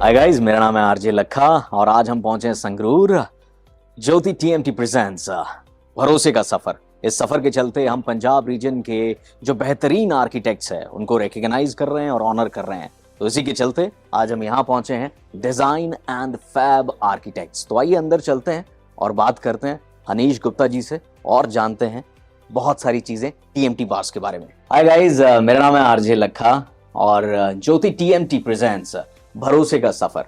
Hi guys, मेरा नाम है आरजे लखा और आज हम पहुंचे हैं संगरूर। ज्योति टीएमटी प्रेजेंट्स भरोसे का सफर। इस सफर के चलते हम पंजाब रीजन के जो बेहतरीन आर्किटेक्ट्स हैं उनको रिकॉग्नाइज कर रहे हैं और ऑनर कर रहे हैं। तो इसी के चलते आज हम यहाँ पहुंचे हैं डिजाइन एंड फैब आर्किटेक्ट्स। तो आइए अंदर चलते हैं और बात करते हैं हनीश गुप्ता जी से और जानते हैं बहुत सारी चीजें टीएमटी बार्स के बारे में। हाय गाइस, मेरा नाम है आरजे लखा और ज्योति टीएमटी प्रेजेंट्स भरोसे का सफर।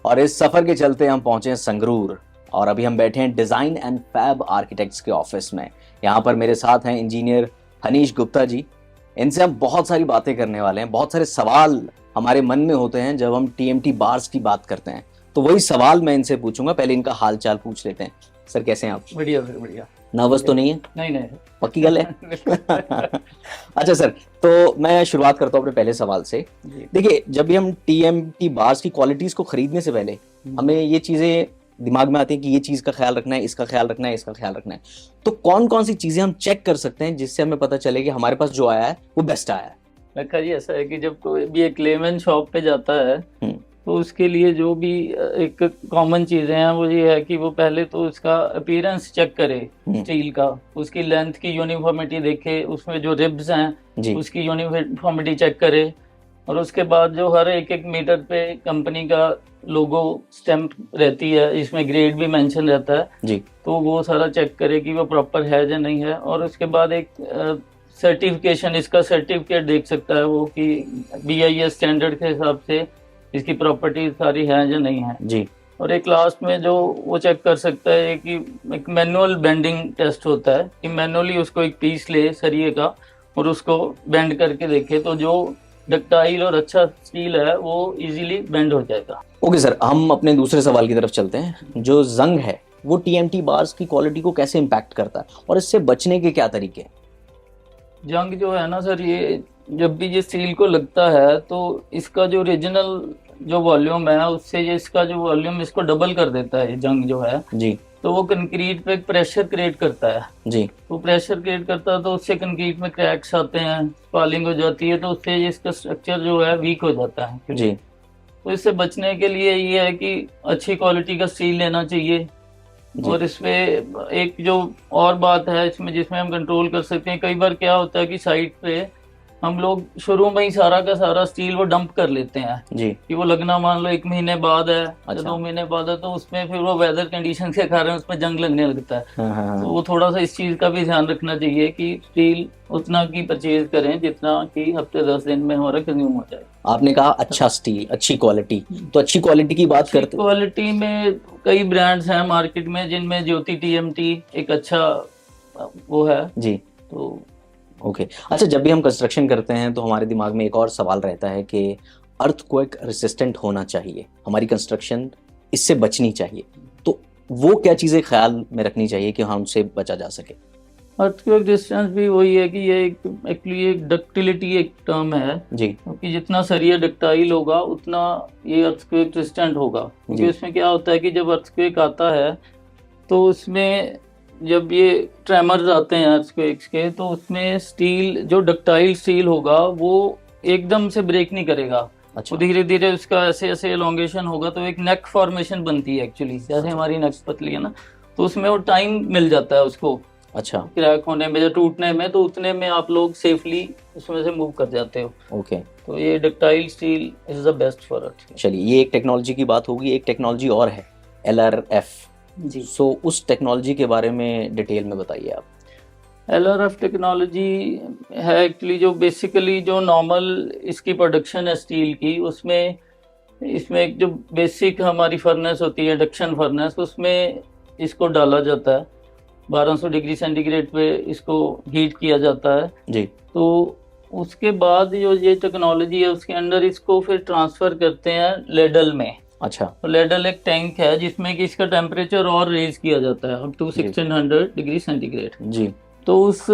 और इस सफर के चलते हम पहुंचे हैं संगरूर और अभी हम बैठे हैं डिजाइन एंड फैब आर्किटेक्ट्स के ऑफिस में। यहाँ पर मेरे साथ हैं इंजीनियर हनीश गुप्ता जी। इनसे हम बहुत सारी बातें करने वाले हैं। बहुत सारे सवाल हमारे मन में होते हैं जब हम टीएमटी बार्स की बात करते हैं, तो वही सवाल मैं इनसे पूछूंगा। पहले इनका हाल चाल पूछ लेते हैं। सर कैसे हैं आप? बढ़िया बढ़िया। नर्वस तो नहीं है? नहीं पक्की गल है? अच्छा सर, तो मैं शुरुआत करता हूँ अपने पहले सवाल से। देखिए, जब भी हम टीएमटी बार्स की क्वालिटीज को खरीदने से पहले हमें ये चीजें दिमाग में आती है कि ये चीज का ख्याल रखना है, इसका ख्याल रखना है, इसका ख्याल रखना है। तो कौन कौन सी चीजें हम चेक कर सकते हैं जिससे हमें पता चले कि हमारे पास जो आया है वो बेस्ट आया है? लखा जी, ऐसा है कि जब कोई भी एक लेमन शॉप पे जाता है तो उसके लिए जो भी एक कॉमन चीजें हैं वो ये है कि वो पहले तो उसका अपीयरेंस चेक करे स्टील का, उसकी लेंथ की यूनिफॉर्मिटी देखे, उसमें जो रिब्स हैं उसकी यूनिफॉर्मिटी चेक करे, और उसके बाद जो हर एक एक मीटर पे कंपनी का लोगो स्टैम्प रहती है, इसमें ग्रेड भी मेंशन रहता है जी, तो वो सारा चेक करे कि वो प्रॉपर है या नहीं है। और उसके बाद एक सर्टिफिकेशन, इसका सर्टिफिकेट देख सकता है वो कि BIS स्टैंडर्ड के हिसाब से इसकी प्रॉपर्टी सारी है या नहीं है जी। और एक लास्ट में जो वो चेक कर सकता है कि एक मैनुअल बेंडिंग टेस्ट होता है कि मैनुअली उसको एक पीस ले सरिये का और उसको बेंड करके देखे, तो जो डक्टाइल और अच्छा स्टील है वो इजीली बेंड हो जाएगा। ओके सर, हम अपने दूसरे सवाल की तरफ चलते हैं। जो जंग है वो टीएमटी बार्स की क्वालिटी को कैसे इम्पैक्ट करता है और इससे बचने के क्या तरीके हैं? जंग जो है ना सर, ये जब भी ये स्टील को लगता है तो इसका जो ओरिजिनल जो वॉल्यूम है उससे ये इसका जो वॉल्यूम इसको डबल कर देता है। जंग जो है जी, तो वो कंक्रीट पे प्रेशर क्रिएट करता है जी, तो प्रेशर क्रिएट करता है तो उससे कंक्रीट में क्रैक्स आते हैं, स्पॉलिंग हो जाती है, तो उससे इसका स्ट्रक्चर जो है वीक हो जाता है जी। तो इससे बचने के लिए ये है कि अच्छी क्वालिटी का स्टील लेना चाहिए। और इसमें एक जो और बात है इसमें जिसमें हम कंट्रोल कर सकते हैं, कई बार क्या होता है कि साइट पे हम लोग शुरू में ही सारा का सारा स्टील वो डंप कर लेते हैं जी, कि वो लगना मान लो 1 महीने बाद है या 2 महीने बाद है, तो उसमें फिर वो वेदर कंडीशन के कारण उसमें जंग लगने लगता है। तो वो थोड़ा सा इस चीज का भी ध्यान रखना चाहिए कि स्टील उतना की परचेज करें जितना कि हफ्ते 10 दिन में हमारा कंज्यूम हो जाए। आपने कहा अच्छा स्टील, अच्छी क्वालिटी, तो अच्छी क्वालिटी की बात करते हैं। क्वालिटी में कई ब्रांड्स हैं मार्केट में जिनमें ज्योति TMT एक अच्छा वो है जी। तो ओके अच्छा, जब भी हम कंस्ट्रक्शन करते हैं तो हमारे दिमाग में एक और सवाल रहता है कि अर्थक्वेक रेसिस्टेंट होना चाहिए, हमारी कंस्ट्रक्शन इससे बचनी चाहिए, तो वो क्या चीज़ें ख्याल में रखनी चाहिए कि हमसे बचा जा सके? अर्थक्वेक रेजिस्टेंस भी वही है कि ये एक्चुअली एक डक्टिलिटी एक टर्म है जी, क्योंकि जितना सरिया डक्टाइल होगा उतना ये अर्थक्वेक रेजिस्टेंट होगा। क्योंकि उसमें क्या होता है कि जब अर्थक्वेक आता है तो उसमें जब ये ट्रेमर्स आते हैं अर्थक्वेक्स के, तो उसमें स्टील जो डक्टाइल स्टील होगा वो एकदम से ब्रेक नहीं करेगा। अच्छा। धीरे धीरे उसका ऐसे ऐसे एलोंगेशन होगा तो एक नेक फॉर्मेशन बनती है एक्चुअली, जैसे हमारी नेक पतली है ना, तो उसमें वो टाइम मिल जाता है उसको अच्छा क्रैक होने में या टूटने में, तो उतने में आप लोग सेफली उसमें से मूव कर जाते हो। ओके, तो ये ductile steel is the best for it. चलिए, ये एक टेक्नोलॉजी की बात होगी। एक टेक्नोलॉजी और है LRF जी, सो उस टेक्नोलॉजी के बारे में डिटेल में बताइए आप। LRF टेक्नोलॉजी है एक्चुअली जो बेसिकली जो नॉर्मल इसकी प्रोडक्शन है स्टील की, उसमें इसमें एक जो बेसिक हमारी फर्नेस होती है इंडक्शन फर्नेस, उसमें इसको डाला जाता है 1200 डिग्री सेंटीग्रेड पे इसको हीट किया जाता है जी। तो उसके बाद जो ये टेक्नोलॉजी है उसके अंदर इसको फिर ट्रांसफर करते हैं लेडल में। अच्छा, तो लेडल एक टैंक है जिसमें कि इसका टेम्परेचर और रेज किया जाता है अप टू 1600 डिग्री सेंटीग्रेड जी। तो उस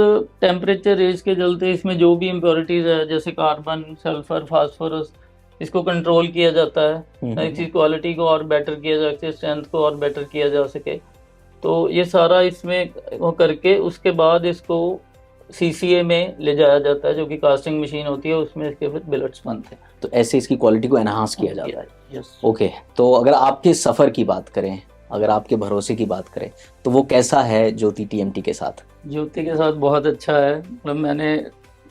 टेम्परेचर रेज के चलते इसमें जो भी इम्प्योरिटीज है जैसे कार्बन, सल्फर, फास्फोरस, इसको कंट्रोल किया जाता है, इसकी क्वालिटी को और बेटर किया जा सके, स्ट्रेंथ को और बेटर किया जा सके। तो ये सारा इसमें वो करके उसके बाद इसको CCA में ले जाया जाता है, जो कि कास्टिंग मशीन होती है, उसमें इसके फिर बिलेट्स बनते हैं। तो ऐसे इसकी क्वालिटी को एनहांस किया जाता है। यस। ओके, तो अगर आपके सफ़र की बात करें, अगर आपके भरोसे की बात करें, तो वो कैसा है ज्योति TMT के साथ? ज्योति के साथ बहुत अच्छा है। मतलब मैंने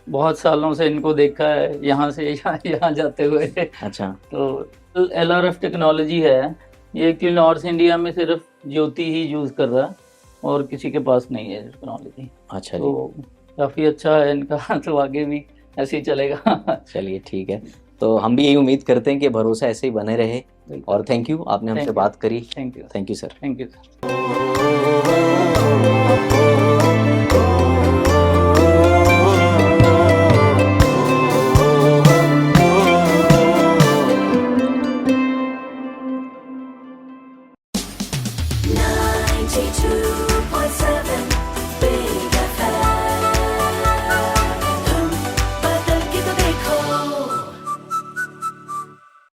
बहुत सालों से इनको देखा है, यहाँ से यहाँ जाते हुए। अच्छा। तो LRF टेक्नोलॉजी है ये, कि नॉर्थ इंडिया में सिर्फ ज्योति ही यूज़ कर रहा है और किसी के पास नहीं है टेक्नोलॉजी। अच्छा जी। तो काफ़ी अच्छा है इनका। तो आगे भी ऐसे ही चलेगा। चलिए ठीक है, तो हम भी यही उम्मीद करते हैं कि भरोसा ऐसे ही बने रहे। और थैंक यू, आपने हमसे बात करी। Thank you. Thank you sir. Thank you sir.